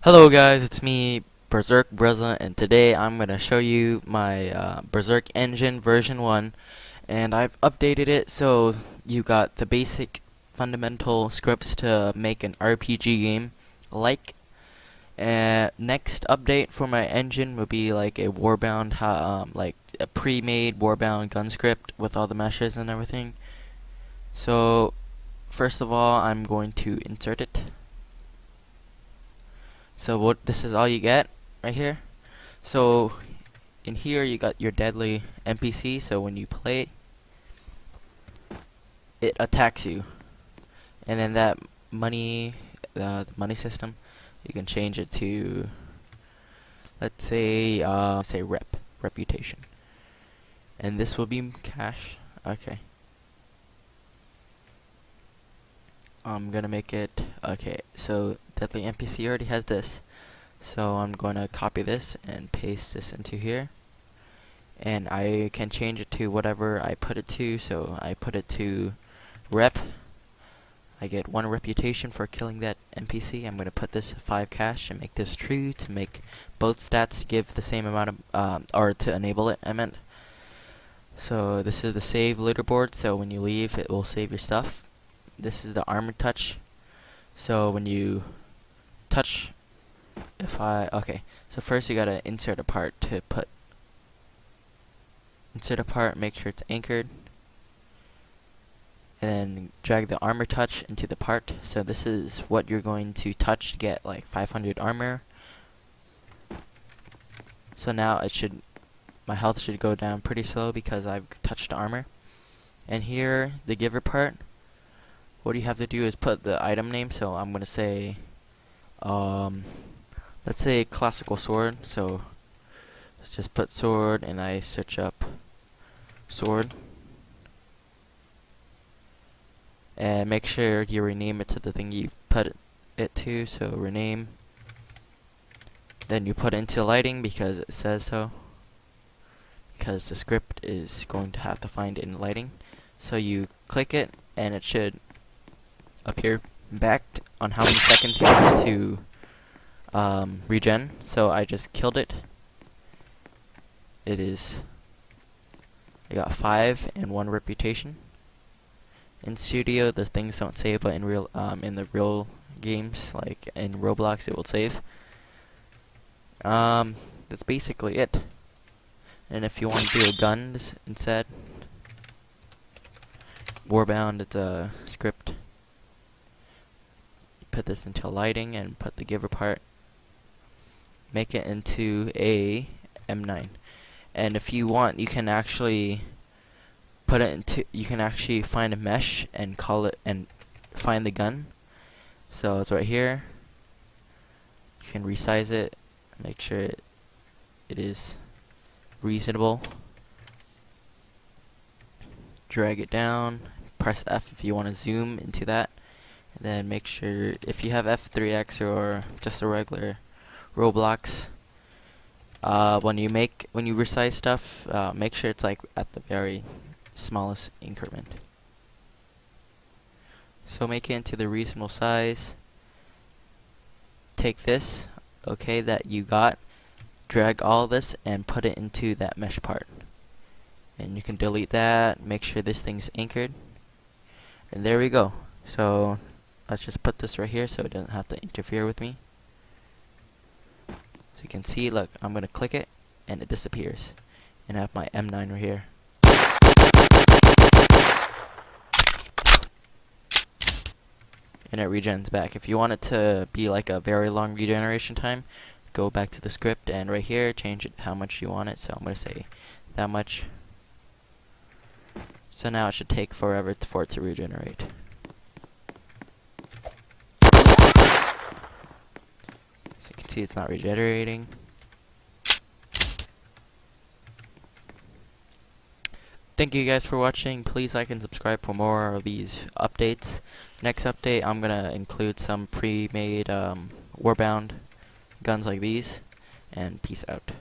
Hello guys, it's me, Berzerk and today I'm going to show you my Berzerk Engine version 1, and I've updated it so you got the basic fundamental scripts to make an RPG game. Next update for my engine will be like a Warbound, like a pre-made Warbound gun script with all the meshes and everything. So first of all, I'm going to insert it. So this is all you get right here. So in here you got your deadly NPC, so when you play it attacks you. And then that money, the money system, you can change it to, let's say reputation. And this will be cash. Okay. I'm gonna make it, okay, so deadly NPC already has this. So I'm going to copy this and paste this into here. And I can change it to whatever I put it to, so I put it to rep. I get 1 reputation for killing that NPC. I'm going to put this 5 cash and make this true to make both stats give the same amount of, or to enable it, I meant. So this is the save leaderboard, so when you leave it will save your stuff. This is the armor touch, so when you touch, okay, so first you gotta insert a part to put, insert a part, make sure it's anchored, and then drag the armor touch into the part. So this is what you're going to touch to get like 500 armor. So now my health should go down pretty slow because I've touched the armor. And here, the giver part, what you have to do is put the item name. So I'm gonna say, let's say classical sword. So let's just put sword, and I search up sword, and make sure you rename it to the thing you put it to. So rename, then you put it into lighting because it says so, because the script is going to have to find it in lighting. So you click it and it should appear backed on how many seconds you want it to regen. So I just killed it. I got 5 and 1 reputation. In studio the things don't save, but in the real games, like in Roblox, it will save. That's basically it. And if you want to do a gun instead, Warbound, it's a script. Put this into lighting and put the giver part, make it into a M9. And if you want, you can actually put it into, you can actually find a mesh and call it and find the gun. So it's right here. You can resize it, make sure it is reasonable. Drag it down, press F if you want to zoom into that. And then make sure, if you have F3X or just a regular ROBLOX, when you resize stuff, make sure it's like at the very smallest increment. So make it into the reasonable size. Take this, okay, that you got, drag all this and put it into that mesh part. And you can delete that, make sure this thing's anchored. And there we go. So let's just put this right here so it doesn't have to interfere with me. So you can see, look, I'm gonna click it and it disappears. And I have my M9 right here. And it regens back. If you want it to be like a very long regeneration time, go back to the script and right here change it how much you want it. So I'm gonna say that much. So now it should take forever for it to regenerate. So you can see it's not regenerating. Thank you guys for watching. Please like and subscribe for more of these updates. Next update, I'm gonna include some pre-made Warbound guns like these. And peace out.